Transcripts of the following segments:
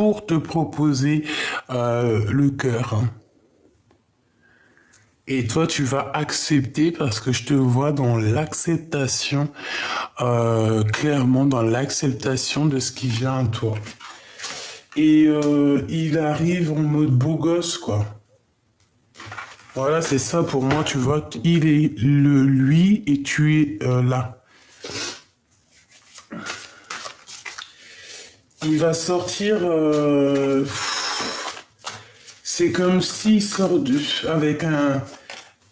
pour te proposer le cœur, hein. Et toi, tu vas accepter parce que je te vois dans l'acceptation, clairement dans l'acceptation de ce qui vient à toi. Et il arrive en mode beau gosse, quoi. Voilà, c'est ça pour moi, tu vois. Il est le lui et tu es là. Il va sortir. C'est comme s'il sort avec un.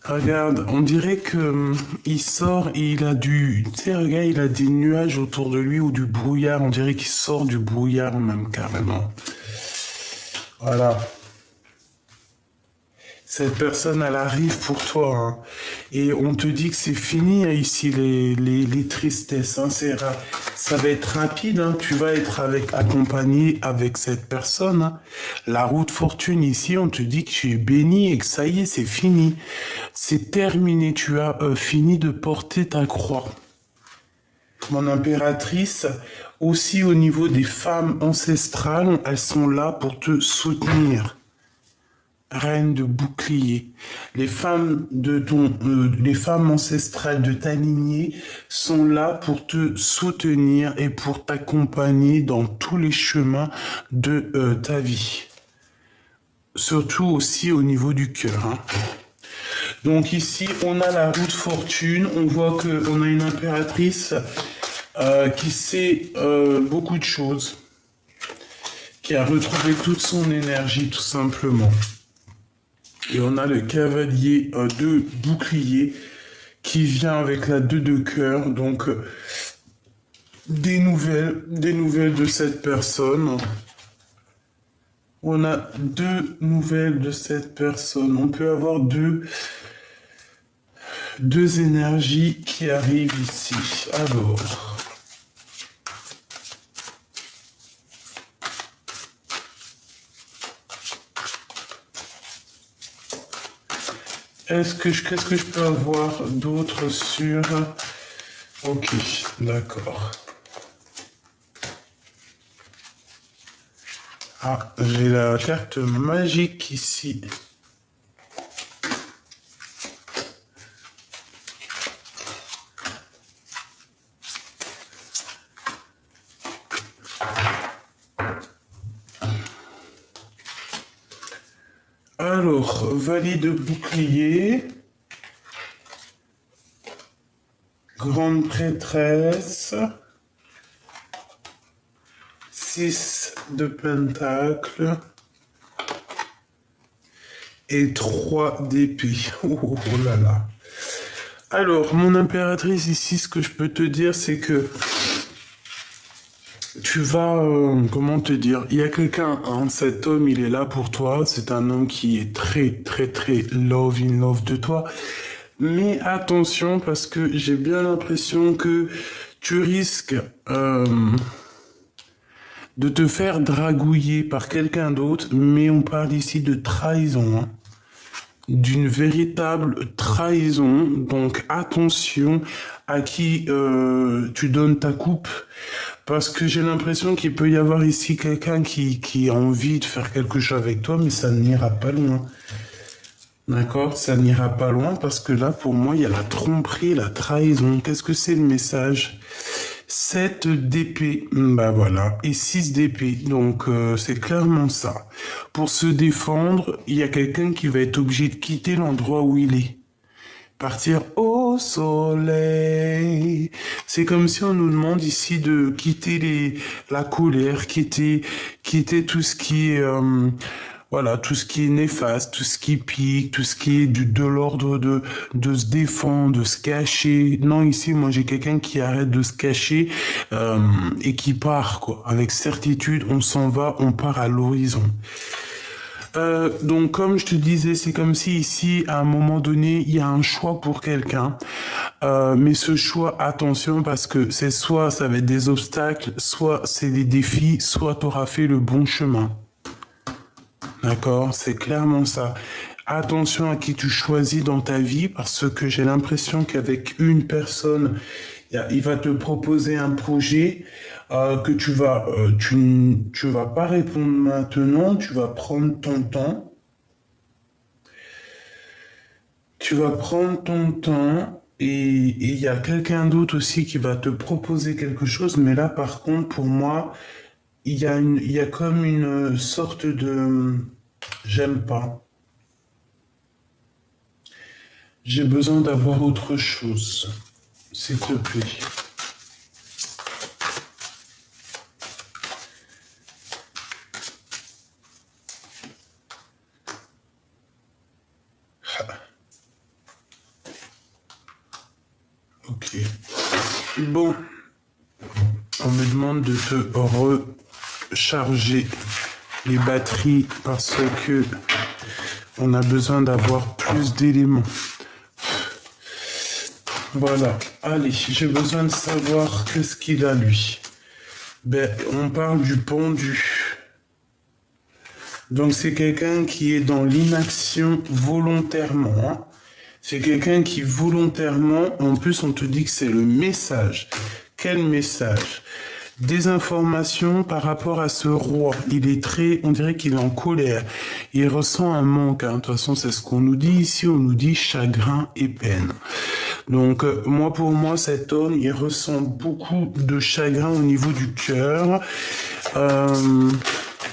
Regarde, on dirait que il sort et il a du. Tu sais, regarde, il a des nuages autour de lui ou du brouillard. On dirait qu'il sort du brouillard même carrément. Voilà. Cette personne, elle arrive pour toi, hein. Et on te dit que c'est fini, hein, ici, les tristesses, hein. Ça va être rapide, hein. Tu vas être accompagné avec cette personne, hein. La route fortune, ici, on te dit que tu es béni et que ça y est, c'est fini. C'est terminé. Tu as fini de porter ta croix. Mon impératrice, aussi au niveau des femmes ancestrales, elles sont là pour te soutenir. Reine de bouclier. Les femmes les femmes ancestrales de ta lignée sont là pour te soutenir et pour t'accompagner dans tous les chemins de ta vie. Surtout aussi au niveau du cœur, hein. Donc ici, on a la roue de fortune. On voit qu'on a une impératrice qui sait beaucoup de choses, qui a retrouvé toute son énergie tout simplement. Et on a le cavalier de bouclier qui vient avec la 2 de cœur. Donc, des nouvelles de cette personne. On a 2 nouvelles de cette personne. On peut avoir deux énergies qui arrivent ici. Alors... qu'est-ce que je peux avoir d'autre sur... Ok, d'accord. Ah, j'ai la carte magique ici. Alors, valide de bouclier, grande prêtresse, 6 de pentacle et 3 d'épée. Oh là là. Alors, mon impératrice ici, ce que je peux te dire, c'est que tu vas, comment te dire, il y a quelqu'un, hein, cet homme, il est là pour toi, c'est un homme qui est très, très, très in love de toi, mais attention, parce que j'ai bien l'impression que tu risques de te faire dragouiller par quelqu'un d'autre, mais on parle ici de trahison, hein. D'une véritable trahison, donc attention à qui tu donnes ta coupe, parce que j'ai l'impression qu'il peut y avoir ici quelqu'un qui a envie de faire quelque chose avec toi, mais ça n'ira pas loin. D'accord? Ça n'ira pas loin, parce que là, pour moi, il y a la tromperie, la trahison. Qu'est-ce que c'est le message? 7 d'épée, bah voilà, et 6 d'épée, donc c'est clairement ça. Pour se défendre, il y a quelqu'un qui va être obligé de quitter l'endroit où il est. Partir au soleil. C'est comme si on nous demande ici de quitter la colère, quitter tout ce qui est... voilà, tout ce qui est néfaste, tout ce qui pique, tout ce qui est de l'ordre de se défendre, de se cacher. Non, ici, moi, j'ai quelqu'un qui arrête de se cacher et qui part, quoi. Avec certitude, on s'en va, on part à l'horizon. Donc, comme je te disais, c'est comme si ici, à un moment donné, il y a un choix pour quelqu'un. Mais ce choix, attention, parce que c'est soit ça va être des obstacles, soit c'est des défis, soit tu auras fait le bon chemin. D'accord? C'est clairement ça. Attention à qui tu choisis dans ta vie, parce que j'ai l'impression qu'avec une personne, il va te proposer un projet. que tu vas pas répondre maintenant, tu vas prendre ton temps. Tu vas prendre ton temps et il y a quelqu'un d'autre aussi qui va te proposer quelque chose, mais là, par contre, pour moi, il y a comme une sorte de j'aime pas. J'ai besoin d'avoir autre chose, s'il te plaît. Ok. Bon, on me demande de te recharger les batteries parce que on a besoin d'avoir plus d'éléments. Voilà. Allez, j'ai besoin de savoir qu'est-ce qu'il a lui. Ben, on parle du pendu. Donc c'est quelqu'un qui est dans l'inaction volontairement, hein. C'est quelqu'un qui volontairement, en plus on te dit que c'est le message. Quel message? Des informations par rapport à ce roi. Il est très, on dirait qu'il est en colère. Il ressent un manque, hein. De toute façon, c'est ce qu'on nous dit ici. On nous dit chagrin et peine. Donc, moi, pour moi, cet homme, il ressent beaucoup de chagrin au niveau du cœur.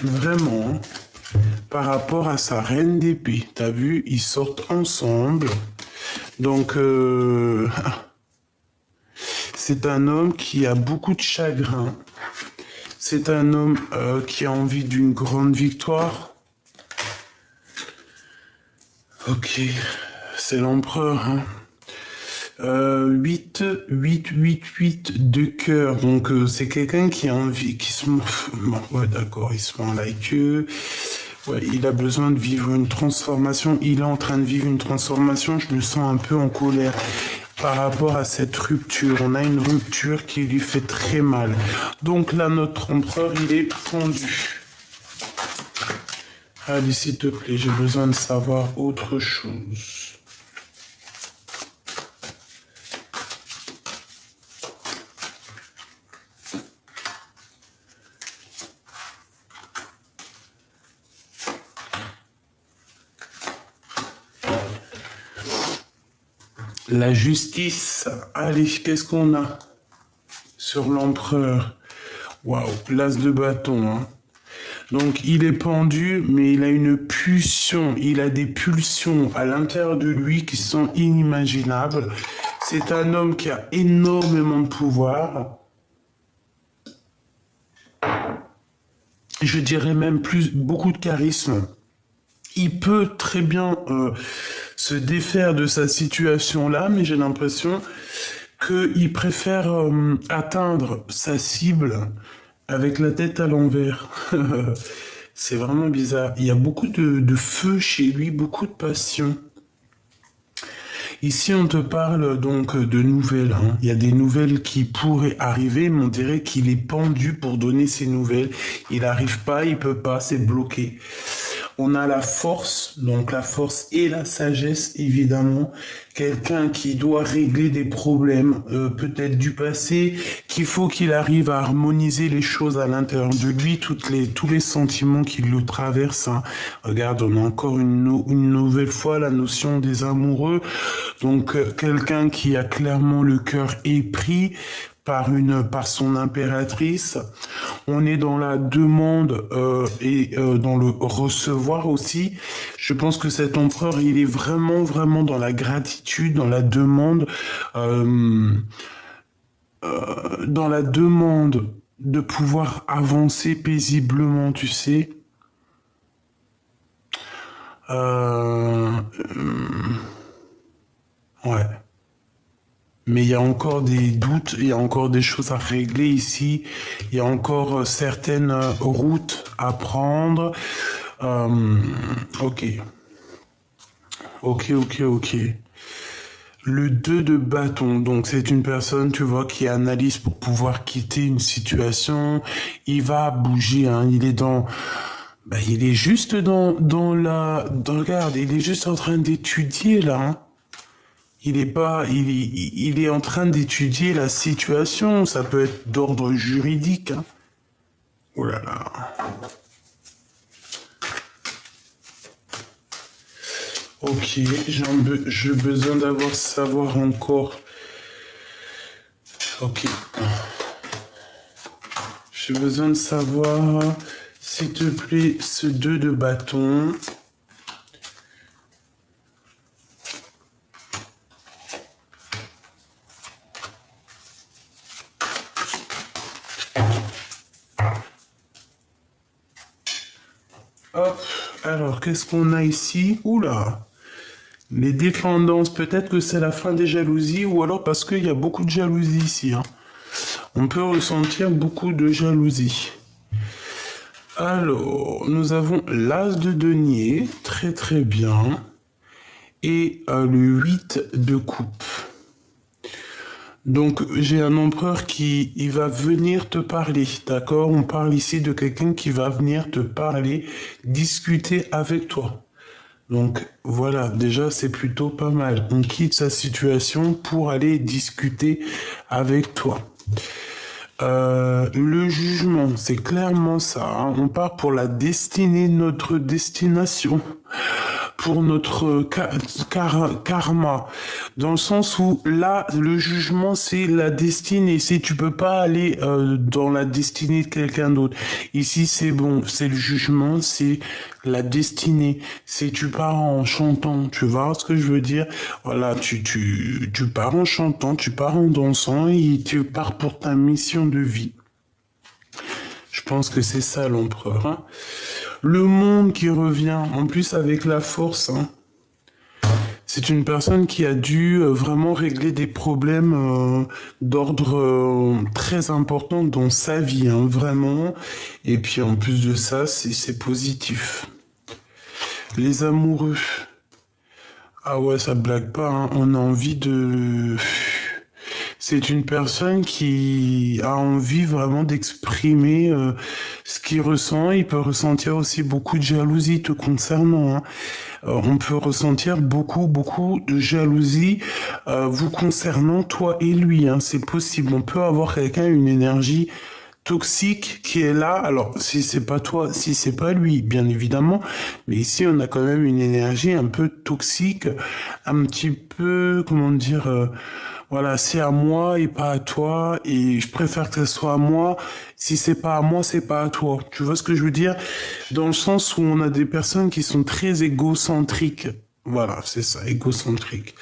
Vraiment, par rapport à sa reine d'épée. T'as vu, ils sortent ensemble. Donc, c'est un homme qui a beaucoup de chagrin. C'est un homme qui a envie d'une grande victoire. Ok, c'est l'empereur, hein. 8 de cœur. Donc, c'est quelqu'un qui a envie, qui se... Bon, ouais, d'accord, il se met like eux. Ouais, il a besoin de vivre une transformation. Il est en train de vivre une transformation. Je me sens un peu en colère par rapport à cette rupture. On a une rupture qui lui fait très mal. Donc là, notre empereur, il est pendu. Allez, s'il te plaît, j'ai besoin de savoir autre chose. La justice. Allez, qu'est-ce qu'on a sur l'empereur? Waouh, l'as de bâton, hein. Donc, il est pendu, mais il a une pulsion. Il a des pulsions à l'intérieur de lui qui sont inimaginables. C'est un homme qui a énormément de pouvoir. Je dirais même beaucoup de charisme. Il peut très bien se défaire de sa situation-là, mais j'ai l'impression qu'il préfère atteindre sa cible avec la tête à l'envers. C'est vraiment bizarre. Il y a beaucoup de feu chez lui, beaucoup de passion. Ici, on te parle donc de nouvelles, hein. Il y a des nouvelles qui pourraient arriver, mais on dirait qu'il est pendu pour donner ces nouvelles. Il n'arrive pas, il peut pas, c'est bloqué. On a la force, donc la force et la sagesse, évidemment. Quelqu'un qui doit régler des problèmes, peut-être du passé, qu'il faut qu'il arrive à harmoniser les choses à l'intérieur de lui, tous les sentiments qui le traversent, hein. Regarde, on a encore une nouvelle fois la notion des amoureux. Donc, quelqu'un qui a clairement le cœur épris par son impératrice. On est dans la demande et dans le recevoir aussi. Je pense que cet empereur, il est vraiment, vraiment dans la gratitude, dans la demande de pouvoir avancer paisiblement, tu sais. Ouais. Mais il y a encore des doutes, il y a encore des choses à régler ici, il y a encore certaines routes à prendre. Euh, ok, ok. Le 2 de bâton, donc c'est une personne, tu vois, qui analyse pour pouvoir quitter une situation. Il va bouger, hein, il est dans... Bah, il est juste regarde, il est juste en train d'étudier là, hein. il est pas, il est en train d'étudier la situation. Ça peut être d'ordre juridique, hein. Oh là là. Ok, j'ai besoin savoir encore. Ok. J'ai besoin de savoir, s'il te plaît, ce 2 de bâton. Hop, alors qu'est-ce qu'on a ici? Oula, les dépendances, peut-être que c'est la fin des jalousies, ou alors parce qu'il y a beaucoup de jalousie ici, hein. On peut ressentir beaucoup de jalousie. Alors, nous avons l'as de denier, très très bien, et le 8 de coupe. Donc, j'ai un empereur il va venir te parler, d'accord? On parle ici de quelqu'un qui va venir te parler, discuter avec toi. Donc, voilà, déjà, c'est plutôt pas mal. On quitte sa situation pour aller discuter avec toi. Le jugement, c'est clairement ça, hein. On part pour la destinée, notre destination, pour notre karma, dans le sens où là, le jugement, c'est la destinée. C'est tu peux pas aller dans la destinée de quelqu'un d'autre. Ici, c'est bon, c'est le jugement, c'est la destinée. C'est tu pars en chantant, tu vois ce que je veux dire? Voilà, tu pars en chantant, tu pars en dansant et tu pars pour ta mission de vie. Je pense que c'est ça l'empereur, hein. Le monde qui revient, en plus avec la force, hein. C'est une personne qui a dû vraiment régler des problèmes d'ordre très important dans sa vie, hein, vraiment. Et puis en plus de ça, c'est positif. Les amoureux. Ah ouais, ça blague pas, hein. On a envie de... C'est une personne qui a envie vraiment d'exprimer ce qu'il ressent. Il peut ressentir aussi beaucoup de jalousie te concernant, hein. On peut ressentir beaucoup de jalousie vous concernant, toi et lui, hein. C'est possible. On peut avoir quelqu'un, une énergie toxique qui est là. Alors, si c'est pas toi, si c'est pas lui, bien évidemment. Mais ici, on a quand même une énergie un peu toxique, un petit peu, comment dire, voilà, c'est à moi et pas à toi. Et je préfère que ce soit à moi. Si c'est pas à moi, c'est pas à toi. Tu vois ce que je veux dire? Dans le sens où on a des personnes qui sont très égocentriques. Voilà, c'est ça, égocentrique.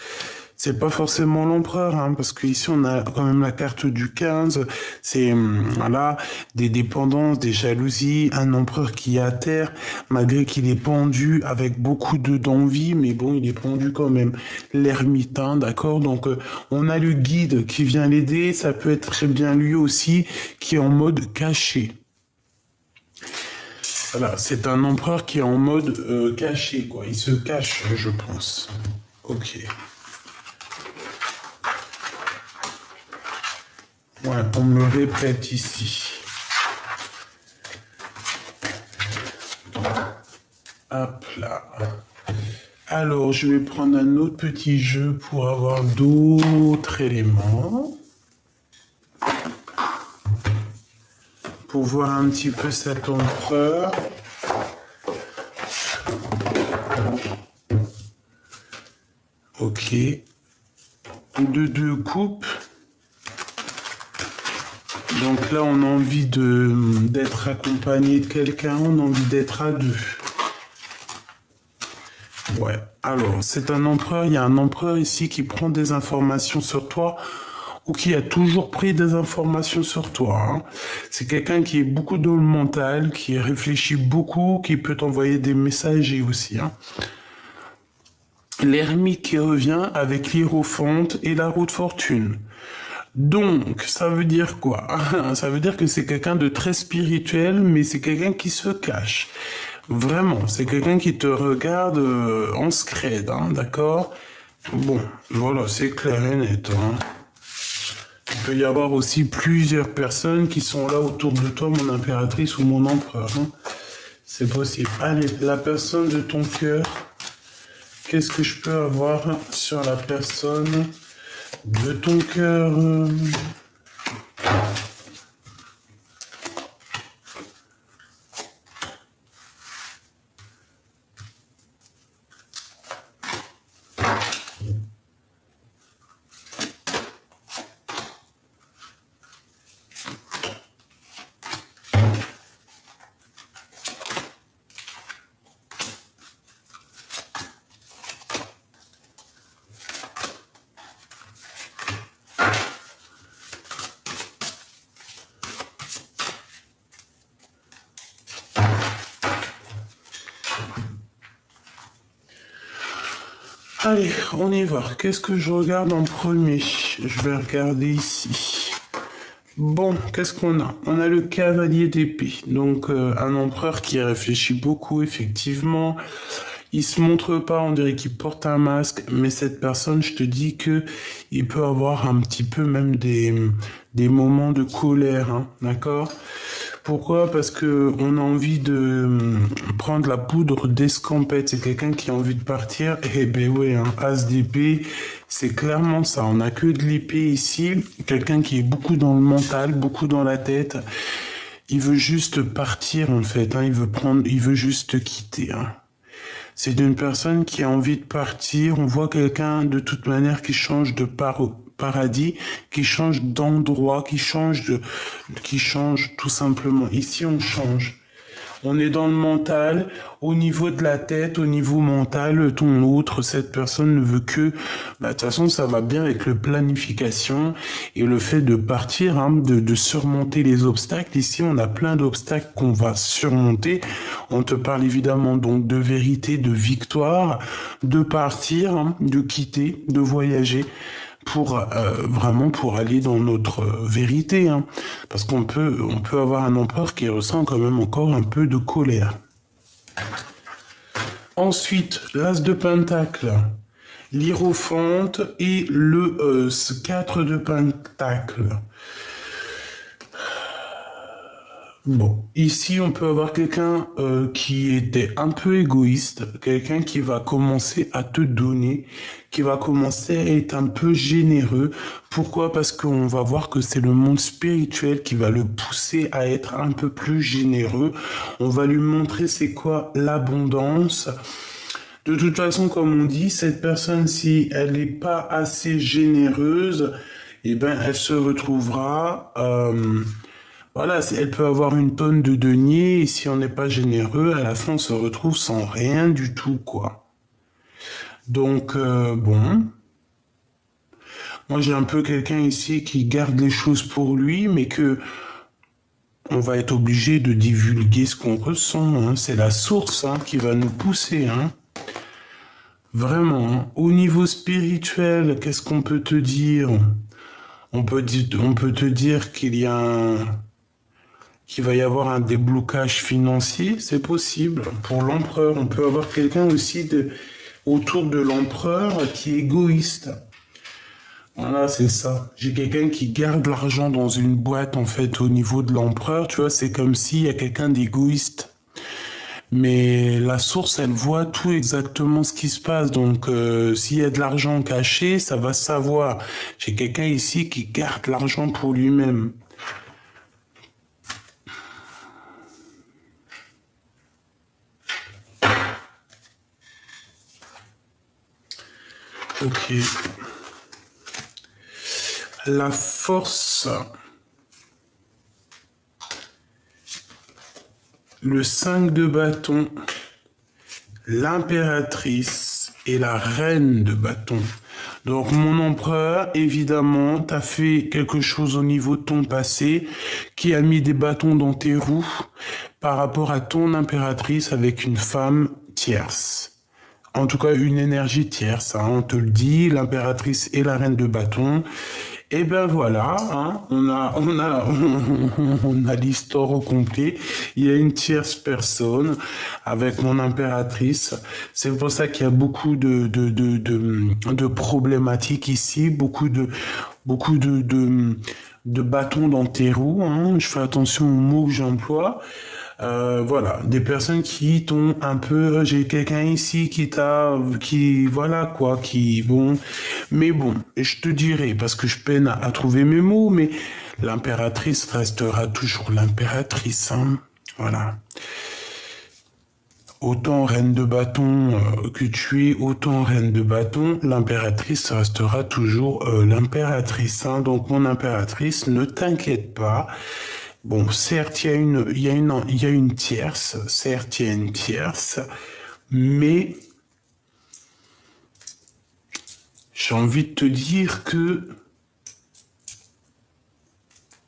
C'est pas forcément l'empereur, hein, parce qu'ici on a quand même la carte du 15, c'est voilà, des dépendances, des jalousies, un empereur qui est à terre, malgré qu'il est pendu avec beaucoup d'envie, mais bon, il est pendu quand même. L'ermitain, d'accord? Donc on a le guide qui vient l'aider, ça peut être très bien lui aussi, qui est en mode caché. Voilà, c'est un empereur qui est en mode caché, quoi. Il se cache, je pense. Ok. Ouais, on me le répète ici. Hop là. Alors, je vais prendre un autre petit jeu pour avoir d'autres éléments. Pour voir un petit peu cet empereur. Ok. Deux coupes. Donc là, on a envie d'être accompagné de quelqu'un, on a envie d'être à deux. Ouais, alors, c'est un empereur, il y a un empereur ici qui prend des informations sur toi ou qui a toujours pris des informations sur toi, hein. C'est quelqu'un qui est beaucoup dans le mental, qui réfléchit beaucoup, qui peut t'envoyer des messages aussi, hein. L'ermite qui revient avec l'hiérophante et la roue de fortune. Donc, ça veut dire quoi? Ça veut dire que c'est quelqu'un de très spirituel, mais c'est quelqu'un qui se cache. Vraiment, c'est quelqu'un qui te regarde en scred, hein, d'accord? Bon, voilà, c'est clair et net, hein. Il peut y avoir aussi plusieurs personnes qui sont là autour de toi, mon impératrice ou mon empereur, hein. C'est possible. Allez, la personne de ton cœur, qu'est-ce que je peux avoir sur la personne de ton cœur? Allez, on y va. Qu'est-ce que je regarde en premier? Je vais regarder ici. Bon, qu'est-ce qu'on a? On a le cavalier d'épée. Donc, un empereur qui réfléchit beaucoup, effectivement. Il se montre pas, on dirait qu'il porte un masque. Mais cette personne, je te dis que il peut avoir un petit peu même des moments de colère, hein, d'accord? Pourquoi? Parce que on a envie de prendre la poudre d'escampette. C'est quelqu'un qui a envie de partir. Eh ben ouais, hein, as d'épée, c'est clairement ça. On n'a que de l'épée ici. Quelqu'un qui est beaucoup dans le mental, beaucoup dans la tête. Il veut juste partir en fait. Hein. Il veut juste te quitter. Hein. C'est d'une personne qui a envie de partir. On voit quelqu'un de toute manière qui change de paradis, qui change d'endroit, qui change tout simplement. Ici, on change. On est dans le mental, au niveau de la tête, au niveau mental, ton autre, cette personne ne veut que, de toute façon, ça va bien avec le planification et le fait de partir, hein, de surmonter les obstacles. Ici, on a plein d'obstacles qu'on va surmonter. On te parle évidemment donc de vérité, de victoire, de partir, hein, de quitter, de voyager pour vraiment pour aller dans notre vérité, hein. Parce qu'on peut avoir un empereur qui ressent quand même encore un peu de colère. Ensuite, l'as de pentacle, l'hiérophante et le 4 de pentacle. Bon, ici on peut avoir quelqu'un qui était un peu égoïste, quelqu'un qui va commencer à te donner, qui va commencer à être un peu généreux. Pourquoi? Parce qu'on va voir que c'est le monde spirituel qui va le pousser à être un peu plus généreux. On va lui montrer c'est quoi l'abondance. De toute façon, comme on dit, cette personne, si elle n'est pas assez généreuse, eh ben, elle se retrouvera... voilà, elle peut avoir une tonne de deniers et si on n'est pas généreux, à la fin on se retrouve sans rien du tout, quoi. Donc, bon. Moi j'ai un peu quelqu'un ici qui garde les choses pour lui, mais que on va être obligé de divulguer ce qu'on ressent. Hein. C'est la source hein, qui va nous pousser. Hein. Vraiment. Hein. Au niveau spirituel, qu'est-ce qu'on peut te dire? On peut te dire qu'il va y avoir un déblocage financier, c'est possible. Pour l'empereur, on peut avoir quelqu'un aussi autour de l'empereur qui est égoïste. Voilà, c'est ça. J'ai quelqu'un qui garde l'argent dans une boîte, en fait, au niveau de l'empereur. Tu vois, c'est comme s'il y a quelqu'un d'égoïste. Mais la source, elle voit tout exactement ce qui se passe. Donc, s'il y a de l'argent caché, ça va savoir. J'ai quelqu'un ici qui garde l'argent pour lui-même. Ok. La force. Le 5 de bâton. L'impératrice et la reine de bâton. Donc mon empereur, évidemment, t'as fait quelque chose au niveau de ton passé qui a mis des bâtons dans tes roues par rapport à ton impératrice avec une femme tierce. En tout cas, une énergie tierce, hein, on te le dit, l'impératrice et la reine de bâton. Et ben voilà, hein, on a l'histoire au complet. Il y a une tierce personne avec mon impératrice. C'est pour ça qu'il y a beaucoup de problématiques ici, beaucoup de bâtons dans tes roues. Hein. Je fais attention aux mots que j'emploie. Voilà, des personnes qui t'ont un peu, j'ai quelqu'un ici voilà quoi, bon, mais bon, je te dirai, parce que je peine à trouver mes mots, mais l'impératrice restera toujours l'impératrice, hein, voilà. Autant reine de bâton que tu es, autant reine de bâton, l'impératrice restera toujours l'impératrice, hein. Donc mon impératrice, ne t'inquiète pas. Bon, certes, il y a une tierce, certes, il y a une tierce, mais j'ai envie de te dire que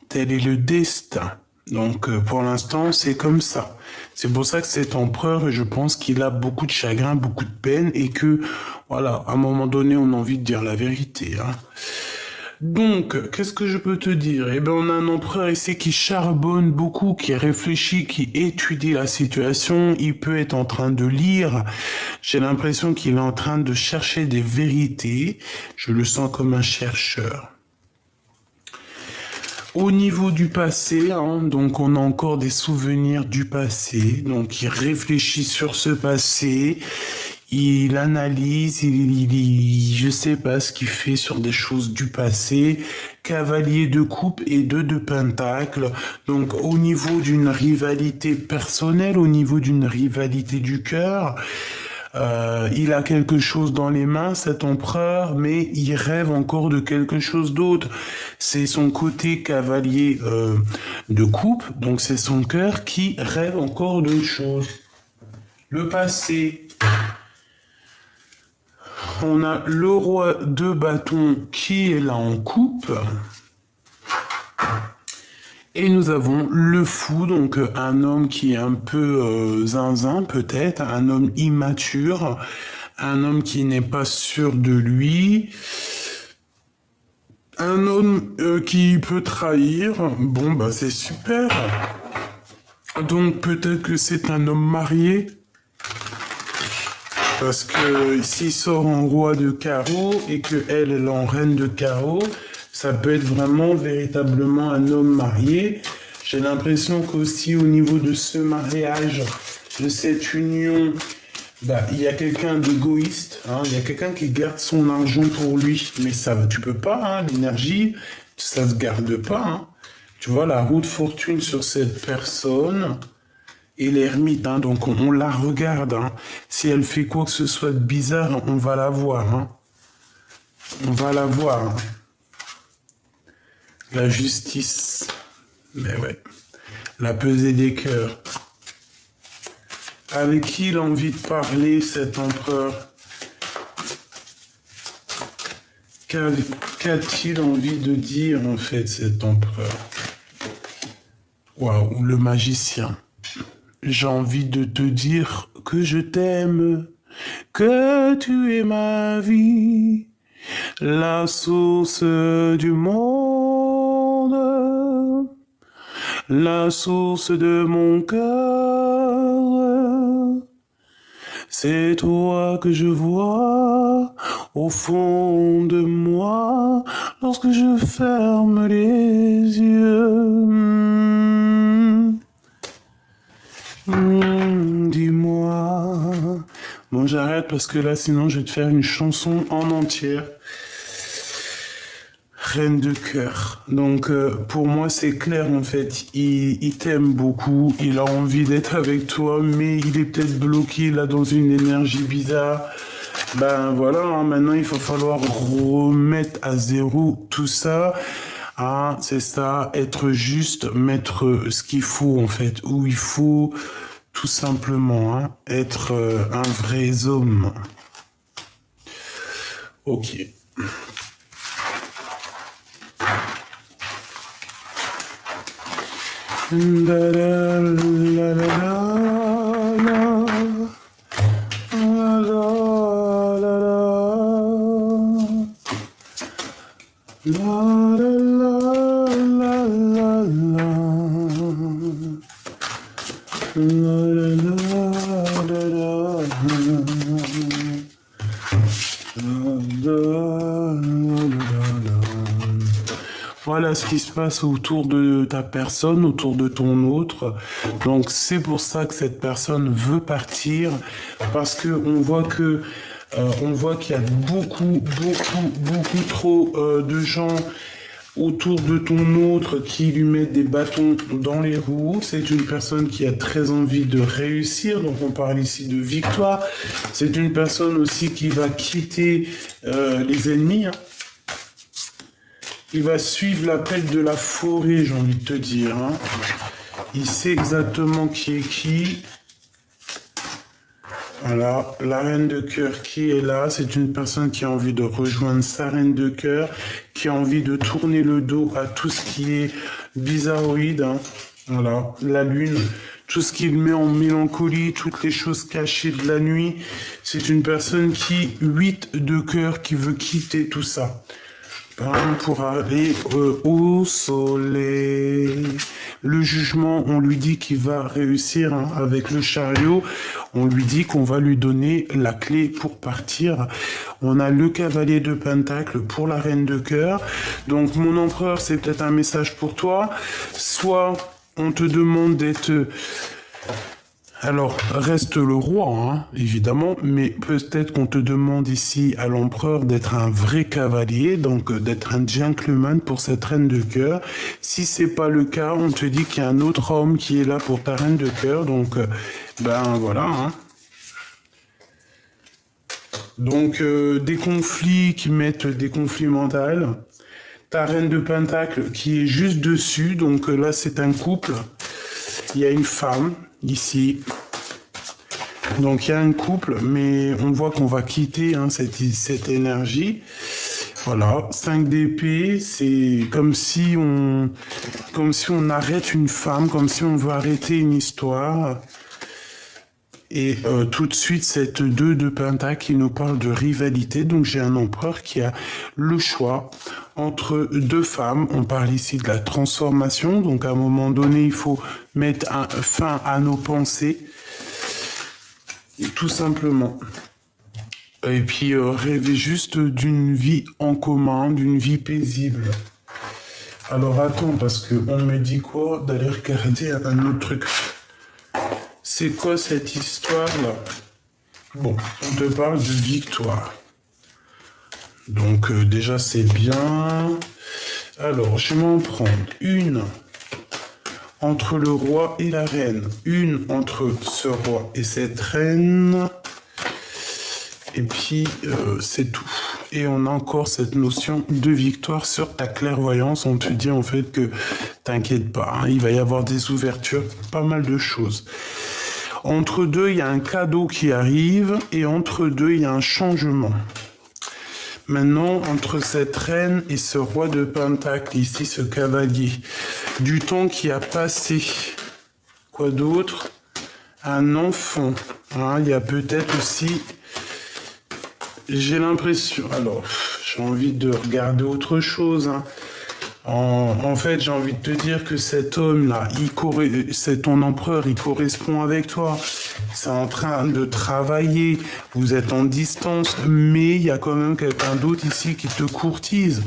tel est le destin. Donc, pour l'instant, c'est comme ça. C'est pour ça que cet empereur, je pense qu'il a beaucoup de chagrin, beaucoup de peine, et que, voilà, à un moment donné, on a envie de dire la vérité, hein. Donc, qu'est-ce que je peux te dire? Eh bien, on a un empereur ici qui charbonne beaucoup, qui réfléchit, qui étudie la situation. Il peut être en train de lire. J'ai l'impression qu'il est en train de chercher des vérités. Je le sens comme un chercheur. Au niveau du passé, hein, donc on a encore des souvenirs du passé. Donc, il réfléchit sur ce passé. Il analyse, je sais pas ce qu'il fait sur des choses du passé. Cavalier de coupe et deux de pentacle. Donc, au niveau d'une rivalité personnelle, au niveau d'une rivalité du cœur, il a quelque chose dans les mains, cet empereur, mais il rêve encore de quelque chose d'autre. C'est son côté cavalier de coupe, donc c'est son cœur qui rêve encore d'autre chose. Le passé. On a le roi de bâton qui est là en coupe. Et nous avons le fou, donc un homme qui est un peu zinzin peut-être, un homme immature, un homme qui n'est pas sûr de lui, un homme qui peut trahir. Bon, bah c'est super. Donc peut-être que c'est un homme marié. Parce que s'il sort en roi de carreau et qu'elle est en reine de carreau, ça peut être vraiment véritablement un homme marié. J'ai l'impression qu'aussi au niveau de ce mariage, de cette union, bah, il y a quelqu'un d'égoïste, hein, il y a quelqu'un qui garde son argent pour lui. Mais ça, tu peux pas, hein, l'énergie, ça se garde pas. Hein. Tu vois, la roue de fortune sur cette personne et l'ermite, hein, donc on la regarde. Hein. Si elle fait quoi que ce soit de bizarre, on va la voir. Hein. On va la voir. Hein. La justice. Mais ouais. La pesée des cœurs. Avec qui il a envie de parler, cet empereur? Qu'a-t-il envie de dire, en fait, cet empereur? Waouh, le magicien. J'ai envie de te dire que je t'aime, que tu es ma vie, la source du monde, la source de mon cœur. C'est toi que je vois au fond de moi lorsque je ferme les yeux. Dis-moi. Bon, j'arrête parce que là, sinon, je vais te faire une chanson en entière. Reine de cœur. Donc, pour moi, c'est clair, en fait. Il t'aime beaucoup. Il a envie d'être avec toi, mais il est peut-être bloqué, là, dans une énergie bizarre. Ben, voilà, hein, maintenant, il va falloir remettre à zéro tout ça. Ah, c'est ça, être juste, mettre ce qu'il faut, en fait, où il faut, tout simplement, hein, être un vrai homme. Ok. La la la la la. Voilà. voilà ce qui se passe autour de ta personne, autour de ton autre. Donc c'est pour ça que cette personne veut partir, parce que on voit qu'il y a beaucoup trop de gens autour de ton autre qui lui mettent des bâtons dans les roues. C'est une personne qui a très envie de réussir, donc on parle ici de victoire. C'est une personne aussi qui va quitter les ennemis, hein. Il va suivre l'appel de la forêt, j'ai envie de te dire, hein. Il sait exactement qui est qui. Voilà, la reine de cœur qui est là, c'est une personne qui a envie de rejoindre sa reine de cœur, qui a envie de tourner le dos à tout ce qui est bizarroïde, hein. Voilà, la lune, tout ce qui le met en mélancolie, toutes les choses cachées de la nuit. C'est une personne qui, 8 de cœur, qui veut quitter tout ça. Pour aller au soleil. Le jugement, on lui dit qu'il va réussir, hein, avec le chariot. On lui dit qu'on va lui donner la clé pour partir. On a le cavalier de pentacle pour la reine de cœur. Donc mon empereur, c'est peut-être un message pour toi. Soit on te demande d'être... Alors, reste le roi, hein, évidemment, mais peut-être qu'on te demande ici à l'empereur d'être un vrai cavalier, donc d'être un gentleman pour cette reine de cœur. Si c'est pas le cas, on te dit qu'il y a un autre homme qui est là pour ta reine de cœur, donc ben voilà, hein. Donc des conflits qui mettent des conflits mentaux. Ta reine de pentacle qui est juste dessus, donc là c'est un couple. Il y a une femme ici. Donc il y a un couple, mais on voit qu'on va quitter, hein, cette énergie. Voilà, 5 d'épée, c'est comme si on arrête une femme, comme si on veut arrêter une histoire. Et tout de suite, cette 2 de pentacle qui nous parle de rivalité. Donc j'ai un empereur qui a le choix entre 2 femmes. On parle ici de la transformation. Donc à un moment donné, il faut mettre fin à nos pensées. Et tout simplement. Et puis rêver juste d'une vie en commun, d'une vie paisible. Alors attends, parce que on me dit quoi d'aller regarder un autre truc. C'est quoi cette histoire-là? Bon, on te parle de victoire. Donc déjà c'est bien. Alors, je vais m'en prendre une entre le roi et la reine. Une entre ce roi et cette reine. Et puis, c'est tout. Et on a encore cette notion de victoire sur ta clairvoyance. On te dit en fait que t'inquiète pas, hein, il va y avoir des ouvertures, pas mal de choses. Entre deux, il y a un cadeau qui arrive et entre deux, il y a un changement. Maintenant, entre cette reine et ce roi de pentacle, ici, ce cavalier, du temps qui a passé. Quoi d'autre? Un enfant. Hein, il y a peut-être aussi... J'ai l'impression... Alors, j'ai envie de regarder autre chose, hein. En fait, j'ai envie de te dire que cet homme-là, c'est ton empereur, il correspond avec toi. C'est en train de travailler. Vous êtes en distance, mais il y a quand même quelqu'un d'autre ici qui te courtise.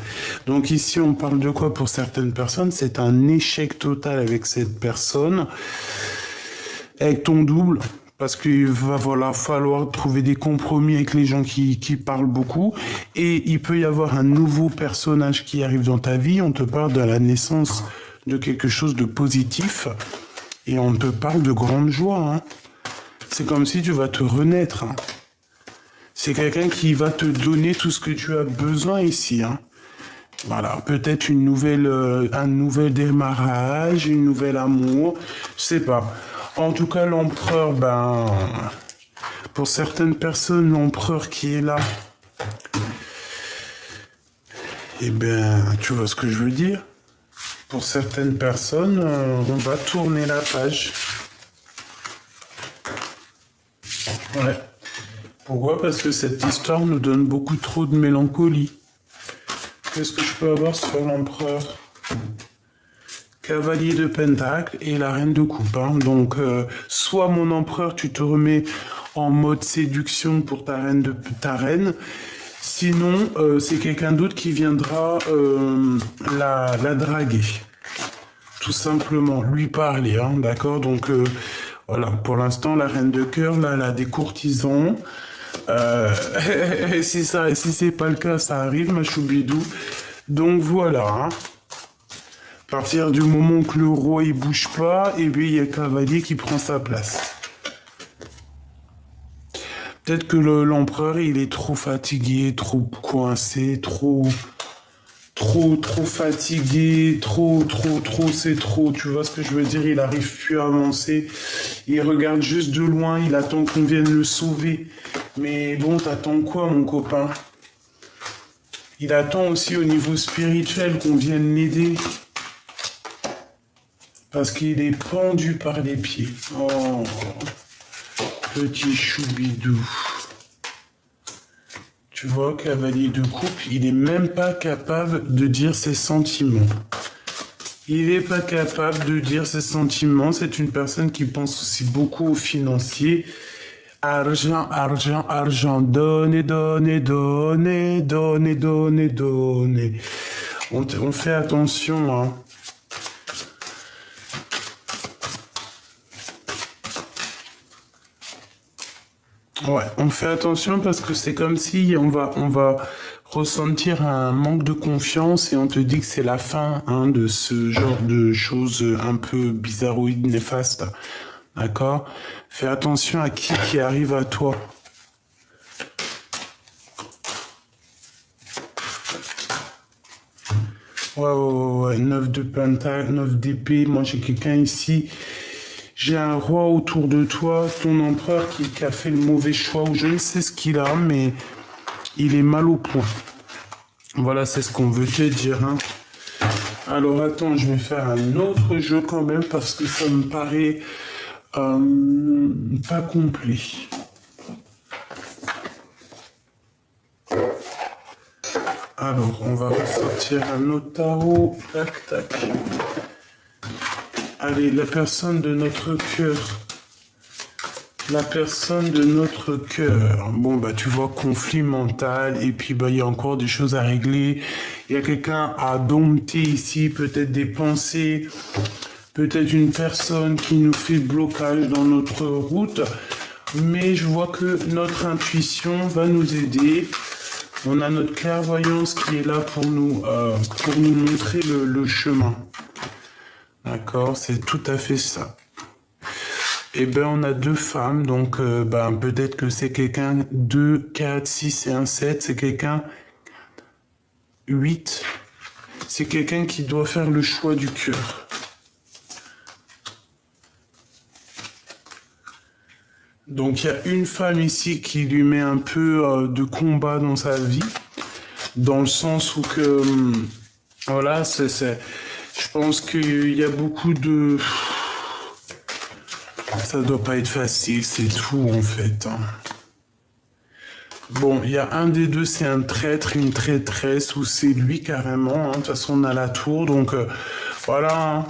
Donc ici, on parle de quoi pour certaines personnes? C'est un échec total avec cette personne, avec ton double. Parce qu'il va falloir trouver des compromis avec les gens qui parlent beaucoup. Et il peut y avoir un nouveau personnage qui arrive dans ta vie. On te parle de la naissance de quelque chose de positif. Et on te parle de grande joie, hein. C'est comme si tu vas te renaître, hein. C'est quelqu'un qui va te donner tout ce que tu as besoin ici, hein. Voilà, peut-être un nouvel démarrage, une nouvelle amour, je sais pas. En tout cas, l'empereur, pour certaines personnes, l'empereur qui est là, eh ben, tu vois ce que je veux dire? Pour certaines personnes, on va tourner la page. Ouais. Pourquoi? Parce que cette histoire nous donne beaucoup trop de mélancolie. Qu'est-ce que je peux avoir sur l'empereur? Cavalier de pentacle et la reine de coupe, hein. Donc, soit mon empereur, tu te remets en mode séduction pour ta reine, Sinon, c'est quelqu'un d'autre qui viendra la draguer. Tout simplement, lui parler, hein, d'accord? Donc, voilà, pour l'instant, la reine de cœur, là, elle a des courtisans. Euh, si c'est pas le cas, ça arrive, ma choubidou. Donc, voilà, hein. À partir du moment que le roi, il bouge pas, et puis il y a le cavalier qui prend sa place. Peut-être que l'empereur, il est trop fatigué, trop coincé, trop fatigué, trop, c'est trop. Tu vois ce que je veux dire? Il arrive plus à avancer. Il regarde juste de loin, il attend qu'on vienne le sauver. Mais bon, t'attends quoi, mon copain? Il attend aussi au niveau spirituel qu'on vienne l'aider. Parce qu'il est pendu par les pieds. Oh, petit choubidou. Tu vois, cavalier de coupe, il est même pas capable de dire ses sentiments. Il n'est pas capable de dire ses sentiments. C'est une personne qui pense aussi beaucoup aux financiers. Argent, argent, argent, donnez, donnez, donnez, donnez, donnez, donnez. On fait attention, hein. Ouais, on fait attention parce que c'est comme si on va ressentir un manque de confiance et on te dit que c'est la fin, hein, de ce genre de choses un peu bizarroïdes, néfastes. D'accord? Fais attention à qui arrive à toi. Ouais. 9 de pentacle, 9 d'épée. Moi, j'ai quelqu'un ici. J'ai un roi autour de toi, ton empereur qui a fait le mauvais choix, ou je ne sais ce qu'il a, mais il est mal au point. Voilà, c'est ce qu'on veut te dire, hein. Alors attends, je vais faire un autre jeu quand même, parce que ça me paraît pas complet. Alors, on va ressortir un autre tarot. Tac, tac. Allez, la personne de notre cœur. La personne de notre cœur. Bon, bah, tu vois, conflit mental. Et puis, bah, il y a encore des choses à régler. Il y a quelqu'un à dompter ici. Peut-être des pensées. Peut-être une personne qui nous fait blocage dans notre route. Mais je vois que notre intuition va nous aider. On a notre clairvoyance qui est là pour nous montrer le chemin. D'accord, c'est tout à fait ça. Eh ben, on a deux femmes, donc peut-être que c'est quelqu'un 2, 4, 6 et un 7, c'est quelqu'un 8. C'est quelqu'un qui doit faire le choix du cœur. Donc il y a une femme ici qui lui met un peu de combat dans sa vie, dans le sens où que, voilà, je pense qu'il y a beaucoup de... Ça doit pas être facile, c'est tout en fait, hein. Bon, il y a un des deux, c'est un traître, une traîtresse, ou c'est lui carrément, hein. De toute façon, on a la tour, donc voilà, hein.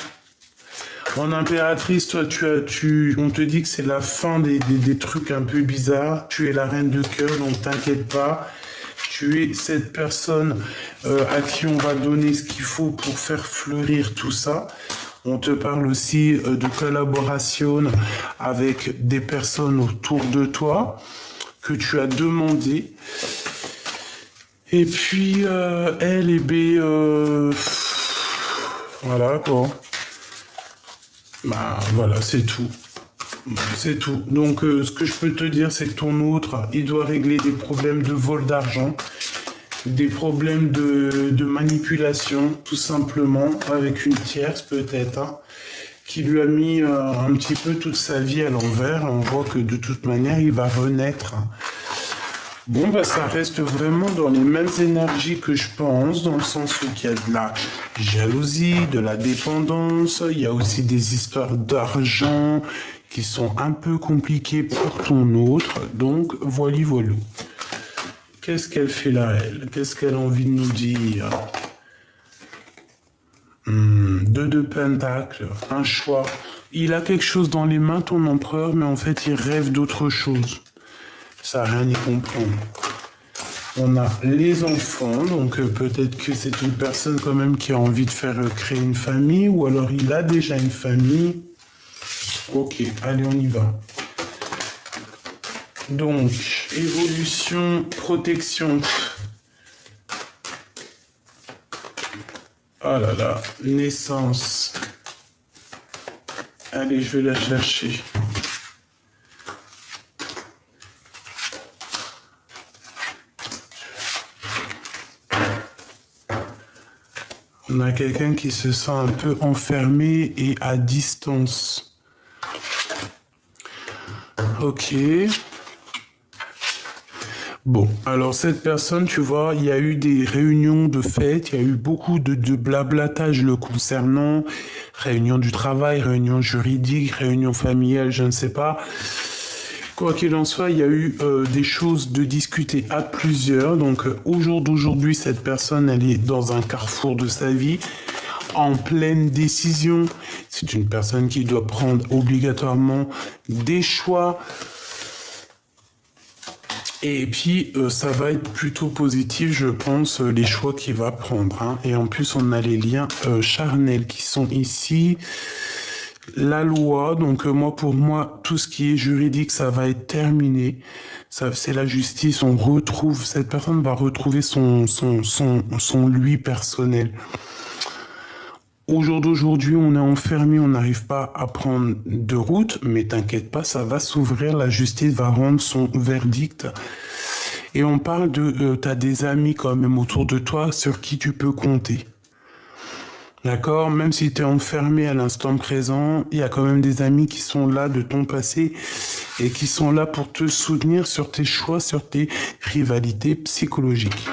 Mon impératrice, toi, on te dit que c'est la fin des trucs un peu bizarres. Tu es la reine de cœur, donc t'inquiète pas. Tu es cette personne à qui on va donner ce qu'il faut pour faire fleurir tout ça. On te parle aussi de collaboration avec des personnes autour de toi que tu as demandé. Et puis, elle et B, voilà quoi. Bah voilà, c'est tout. C'est tout. Donc ce que je peux te dire, c'est que ton autre, il doit régler des problèmes de vol d'argent, des problèmes de manipulation, tout simplement, avec une tierce peut-être, hein, qui lui a mis un petit peu toute sa vie à l'envers. On voit que de toute manière, il va renaître. Bon, bah, ça reste vraiment dans les mêmes énergies que je pense, dans le sens où il y a de la jalousie, de la dépendance, il y a aussi des histoires d'argent qui sont un peu compliquées pour ton autre, donc voilà. Qu'est-ce qu'elle fait là, elle? Qu'est-ce qu'elle a envie de nous dire? 2 de pentacle, un choix. Il a quelque chose dans les mains, ton empereur, mais en fait, il rêve d'autre chose. Ça n'a rien y comprendre. On a les enfants, donc peut-être que c'est une personne quand même qui a envie de faire créer une famille, ou alors il a déjà une famille. Ok, allez, on y va. Donc, évolution, protection. Ah là là, naissance. Allez, je vais la chercher. On a quelqu'un qui se sent un peu enfermé et à distance. Ok. Bon, alors cette personne, tu vois, il y a eu des réunions de fête, il y a eu beaucoup de blablatage le concernant, réunion du travail, réunion juridique, réunion familiale, je ne sais pas. Quoi qu'il en soit, il y a eu des choses de discuter à plusieurs. Donc au jour d'aujourd'hui, cette personne, elle est dans un carrefour de sa vie, en pleine décision. C'est une personne qui doit prendre obligatoirement des choix. Et puis, ça va être plutôt positif, je pense, les choix qu'il va prendre. Hein. Et en plus, on a les liens charnels qui sont ici. La loi, donc pour moi, tout ce qui est juridique, ça va être terminé. Ça, c'est la justice, on retrouve, cette personne va retrouver son lui personnel. Au jour d'aujourd'hui, on est enfermé, on n'arrive pas à prendre de route, mais t'inquiète pas, ça va s'ouvrir, la justice va rendre son verdict. Et on parle de, t'as des amis quand même autour de toi sur qui tu peux compter. D'accord? Même si tu es enfermé à l'instant présent, il y a quand même des amis qui sont là de ton passé et qui sont là pour te soutenir sur tes choix, sur tes rivalités psychologiques.